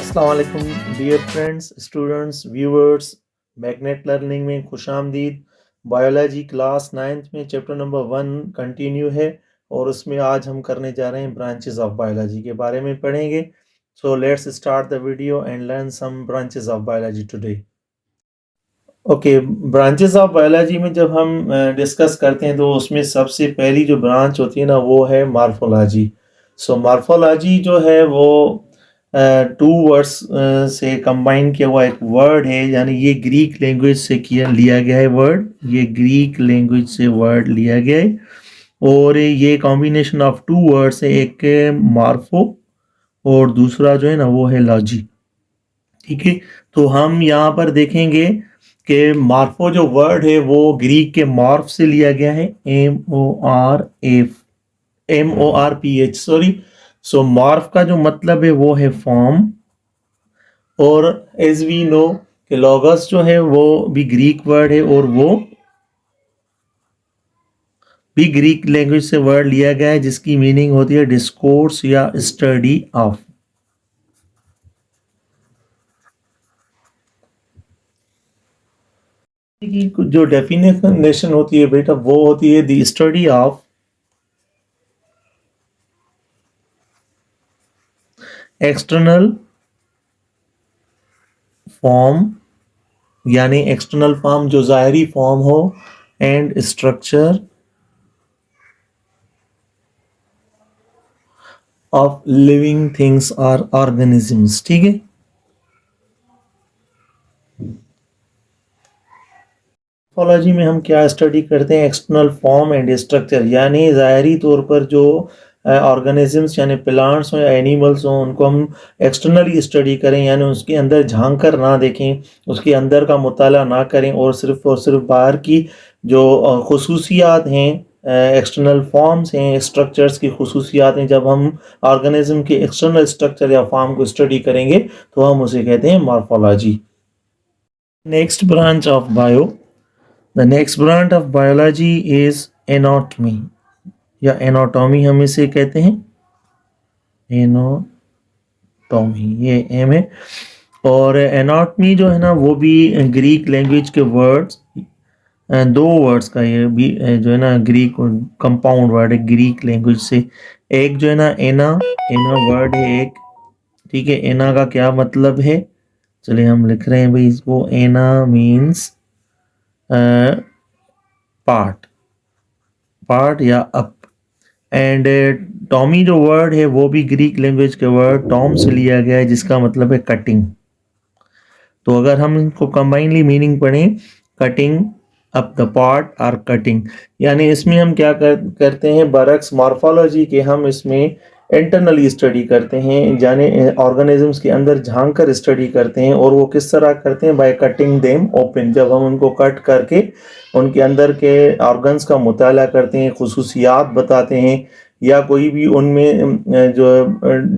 अस्सलाम वालेकुम dear friends, students, viewers. Magnet learning में खुशामदीद। बायोलॉजी क्लास 9th में चैप्टर नंबर 1 कंटिन्यू है और उसमें आज हम करने जा रहे हैं ब्रांचेस ऑफ बायोलॉजी के बारे में पढ़ेंगे। So let's start the video and learn some branches of biology today. Okay, branches of biology में जब हम डिस्कस करते हैं तो उसमें सबसे पहली जो ब्रांच होती है ना वो है मॉर्फोलॉजी। सो मॉर्फोलॉजी जो है वो टू वर्ड्स से कंबाइन किया हुआ एक वर्ड है, यानी ये ग्रीक लैंग्वेज से लिया गया है वर्ड, ये ग्रीक लैंग्वेज से वर्ड लिया गया है और ये कॉम्बिनेशन ऑफ टू वर्ड्स है, एक मॉर्फो और दूसरा जो है ना वो है लॉजी। ठीक है, तो हम यहाँ पर देखेंगे कि मॉर्फो जो वर्ड है वो ग्रीक के मॉर्फ से लिया गया है, MORPH, सॉरी। सो मॉर्फ का जो मतलब है वो है फॉर्म, और एज वी नो कि लॉगस जो है वो भी ग्रीक वर्ड है और वो भी ग्रीक लैंग्वेज से वर्ड लिया गया है जिसकी मीनिंग होती है डिस्कोर्स या स्टडी ऑफ। की जो डेफिनेशन होती है बेटा वो होती है the study of external form, यानी एक्सटर्नल फॉर्म जो ज़ाहरी फॉर्म हो, and structure of living things और ऑर्गेनिजम्स। ठीक है, मॉर्फोलॉजी में हम क्या स्टडी करते हैं? एक्सटर्नल फॉर्म एंड स्ट्रक्चर, यानी ज़ाहरी तौर पर जो ऑर्गेनिजम्स यानी प्लांट्स हो या एनिमल्स हों उनको हम एक्सटर्नली स्टडी करें, यानी उसके अंदर झांक कर ना देखें, उसके अंदर का मुताला ना करें और सिर्फ बाहर की जो खसूसियात हैं, एक्सटर्नल फॉर्म्स हैं, स्ट्रक्चर्स की खसूसियात हैं, जब हम ऑर्गेनिज्म के एक्सटर्नल स्ट्रक्चर या फॉर्म को स्टडी करेंगे तो हम उसे कहते हैं morphology. Next branch of bio, the next branch of biology is anatomy या एनाटॉमी हम इसे कहते हैं, एनाटॉमी, ये एम है। और एनाटॉमी जो है ना वो भी ग्रीक लैंग्वेज के वर्ड्स, दो वर्ड्स का ये भी जो है ना ग्रीक कंपाउंड वर्ड है ग्रीक लैंग्वेज से। एक जो है ना एना, एना वर्ड है एक। ठीक है, एना का क्या मतलब है? चलिए हम लिख रहे हैं भाई इसको। एना मीन्स पार्ट या अप। एंड टॉमी जो वर्ड है वो भी ग्रीक लैंग्वेज के वर्ड टॉम से लिया गया है जिसका मतलब है कटिंग। तो अगर हम इनको कंबाइनली मीनिंग पढ़ें, कटिंग अप द पार्ट और कटिंग, यानी इसमें हम क्या करते हैं बरक्स मॉर्फोलॉजी के, हम इसमें इंटरनली स्टडी करते हैं, यानी ऑर्गेनिजम्स के अंदर झांक कर स्टडी करते हैं। और वो किस तरह करते हैं? बाय कटिंग देम ओपन, जब हम उनको कट करके उनके अंदर के ऑर्गन्स का मुताला करते हैं, खुसूसियात बताते हैं, या कोई भी उनमें जो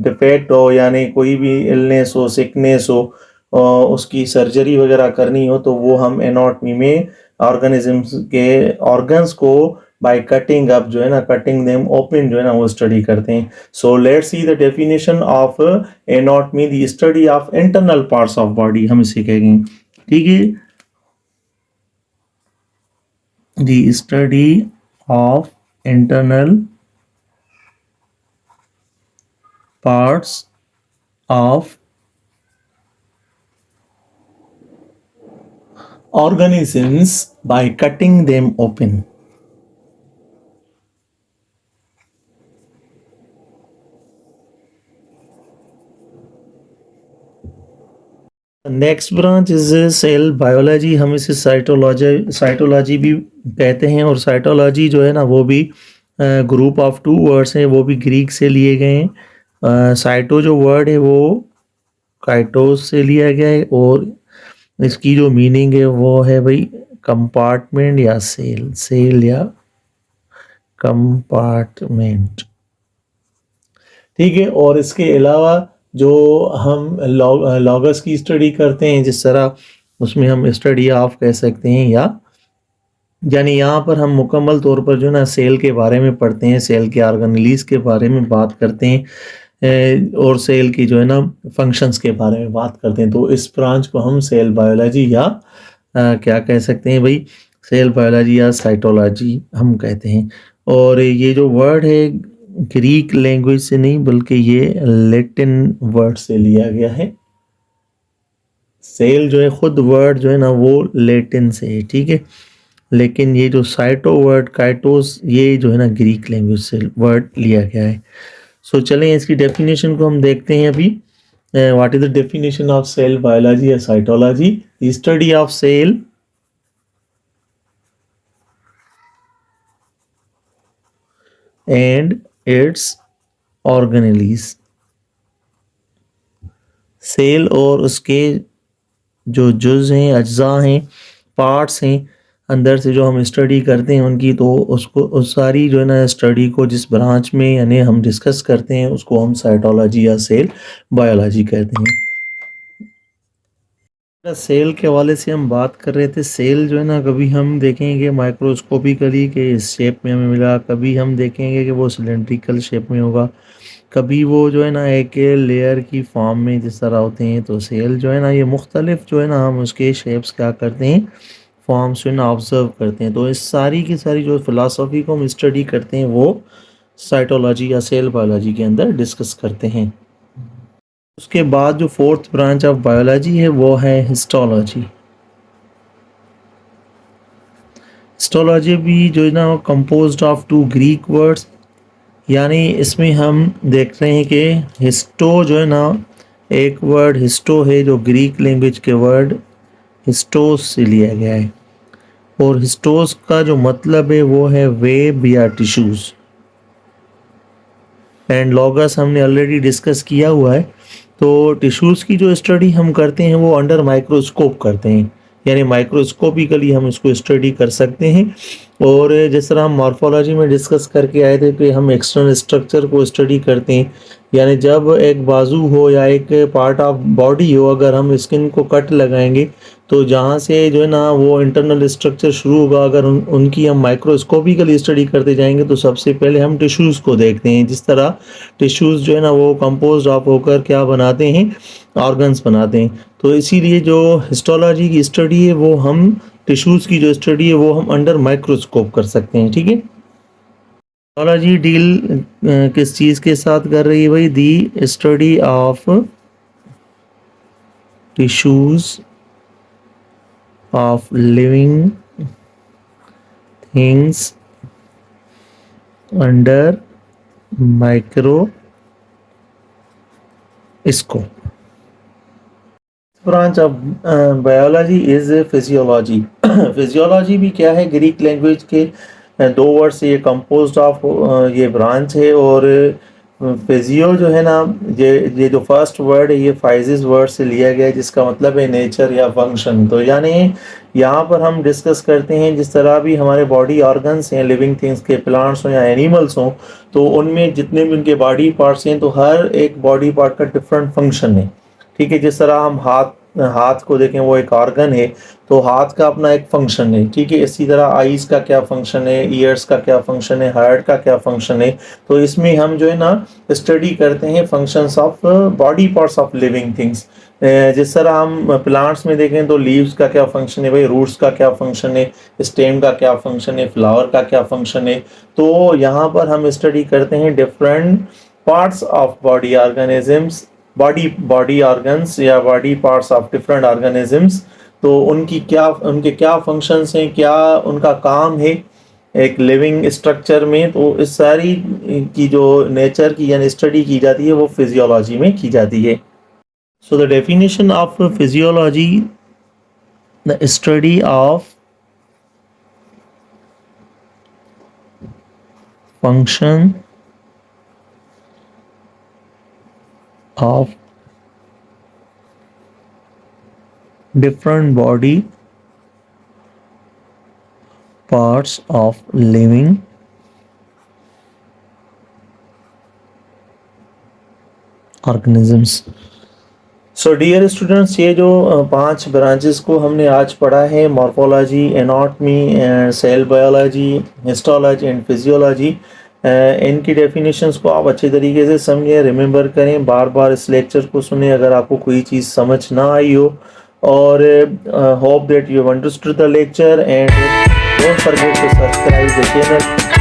डिफेक्ट हो, यानी कोई भी इलनेस हो, सिकनेस हो, उसकी सर्जरी वगैरह करनी हो, तो वो हम एनाटॉमी में ऑर्गेनिजम्स के ऑर्गन्स को बाय कटिंग अप जो है ना, कटिंग देम ओपन जो है ना वो स्टडी करते हैं। So let's see the definition of anatomy, the study of internal parts of body, हम इसे कहेंगे। ठीक है, the study of internal parts of organisms by cutting them open. Next branch is cell biology, हम इसे cytology भी कहते हैं। और साइटोलॉजी जो है ना वो भी ग्रुप ऑफ टू वर्ड्स हैं, वो भी ग्रीक से लिए गए हैं। साइटो जो वर्ड है वो काइटोस से लिया गया है और इसकी जो मीनिंग है वो है भाई कंपार्टमेंट या सेल या कंपार्टमेंट। ठीक है, और इसके अलावा जो हम लॉगस की स्टडी करते हैं, जिस तरह उसमें हम स्टडी ऑफ कह सकते हैं या यानी यहाँ पर हम मुकम्मल तौर पर जो है ना सेल के बारे में पढ़ते हैं, सेल के ऑर्गेनेलिज के बारे में बात करते हैं, और सेल की जो है ना फंक्शंस के बारे में बात करते हैं। तो इस ब्रांच को हम सेल बायोलॉजी या क्या कह सकते हैं भाई, सेल बायोलॉजी या साइटोलॉजी हम कहते हैं। और ये जो वर्ड है ग्रीक लैंग्वेज से नहीं बल्कि ये लैटिन वर्ड से लिया गया है। सेल जो है खुद वर्ड जो है ना वो लैटिन से है, ठीक है, लेकिन ये जो साइटो वर्ड काइटोस ये जो है ना ग्रीक लैंग्वेज से वर्ड लिया गया है। सो चलें इसकी डेफिनेशन को हम देखते हैं अभी। What is the definition of cell biology या cytology? Study of cell and its organelles. Cell और उसके जो जुज हैं, अज्जा हैं, पार्ट्स हैं अंदर से जो हम स्टडी करते हैं उनकी, तो उसको उस सारी जो है ना स्टडी को जिस ब्रांच में यानी हम डिस्कस करते हैं उसको हम साइटोलॉजी या सेल बायोलॉजी कहते हैं। सेल के हवाले से हम बात कर रहे थे। सेल जो है ना कभी हम देखेंगे माइक्रोस्कोपिकली कि इस शेप में हमें मिला, कभी हम देखेंगे कि वो सिलेंड्रिकल शेप में होगा, कभी वो जो है ना एक लेयर की फॉर्म में जिस तरह होते हैं। तो सेल जो है ना ये मुख्तलिफ जो है ना हम उसके शेप्स क्या करते हैं, फॉर्म्स जो है ना ऑब्जर्व करते हैं। तो इस सारी की सारी जो फिलासफी को हम स्टडी करते हैं वो साइटोलॉजी या सेल बायोलॉजी के अंदर डिस्कस करते हैं। उसके बाद जो फोर्थ ब्रांच ऑफ बायोलॉजी है वो है हिस्टोलॉजी। हिस्टोलॉजी भी जो है ना composed of two Greek words, यानी इसमें हम देख रहे हैं कि हिस्टो जो है ना एक वर्ड हिस्टो है जो ग्रीक लैंग्वेज के वर्ड हिस्टोस से लिया गया है, और हिस्टोस का जो मतलब है वो है वेब या टिश्यूज। एंड लॉगस हमने ऑलरेडी डिस्कस किया हुआ है। तो टिश्यूज़ की जो स्टडी हम करते हैं वो अंडर माइक्रोस्कोप करते हैं, यानी माइक्रोस्कोपिकली हम इसको स्टडी कर सकते हैं। और जिस तरह हम मॉर्फोलॉजी में डिस्कस करके आए थे कि हम एक्सटर्नल स्ट्रक्चर को स्टडी करते हैं, यानी जब एक बाजू हो या एक पार्ट ऑफ बॉडी हो, अगर हम स्किन को कट लगाएंगे तो जहाँ से जो है ना वो इंटरनल स्ट्रक्चर शुरू होगा, अगर उनकी हम माइक्रोस्कोपिकली स्टडी करते जाएंगे तो सबसे पहले हम टिश्यूज़ को देखते हैं। जिस तरह टिश्यूज़ जो है ना वो कंपोज ऑफ होकर क्या बनाते हैं, ऑर्गन्स बनाते हैं। तो इसीलिए जो हिस्टोलॉजी की स्टडी है वो हम टिश्यूज़ की जो स्टडी है वो हम अंडर माइक्रोस्कोप कर सकते हैं, ठीक है। हिस्टोलॉजी डील किस चीज़ के साथ कर रही है भाई? The study of tissues of living things under microscope. Branch of biology is physiology. Physiology भी क्या है, ग्रीक लैंग्वेज के दो वर्ड से ये कंपोज्ड ऑफ ये ब्रांच है। और फिजियो जो है ना ये जो फर्स्ट वर्ड है ये फाइजिस वर्ड से लिया गया है जिसका मतलब है नेचर या फंक्शन। तो यानी यहाँ पर हम डिस्कस करते हैं जिस तरह भी हमारे बॉडी ऑर्गन्स हैं, लिविंग थिंग्स के, प्लांट्स हों या एनिमल्स हों, तो उनमें जितने भी उनके बॉडी पार्ट्स हैं तो हर एक बॉडी पार्ट का डिफरेंट फंक्शन है, ठीक है। जिस तरह हम हाथ को देखें वो एक ऑर्गन है, तो हाथ का अपना एक फंक्शन है, ठीक है। इसी तरह आईज का क्या फंक्शन है, ईयर्स का क्या फंक्शन है, हार्ट का क्या फंक्शन है। तो इसमें हम जो है ना स्टडी करते हैं functions of body parts of living things. जिस तरह हम प्लांट्स में देखें तो लीव्स का क्या फंक्शन है भाई, रूट्स का क्या फंक्शन है, स्टेम का क्या फंक्शन है, फ्लावर का क्या फंक्शन है। तो यहाँ पर हम स्टडी करते हैं different parts of body organisms, body organs या body parts of different organisms. तो उनके क्या फंक्शंस हैं, क्या उनका काम है एक लिविंग स्ट्रक्चर में। तो इस सारी की जो नेचर की यानी स्टडी की जाती है वो फिजियोलॉजी में की जाती है। So the definition of physiology, the study of function of different body parts of living organisms. So dear students, ये जो 5 ब्रांचेस को हमने आज पढ़ा है, morphology, anatomy, cell biology, histology and physiology, इनकी डेफिनेशंस को आप अच्छे तरीके से समझें, रिमेंबर करें, बार बार इस लेक्चर को सुने अगर आपको कोई चीज़ समझ ना आई हो। और hope that you have understood the lecture and don't forget to subscribe the channel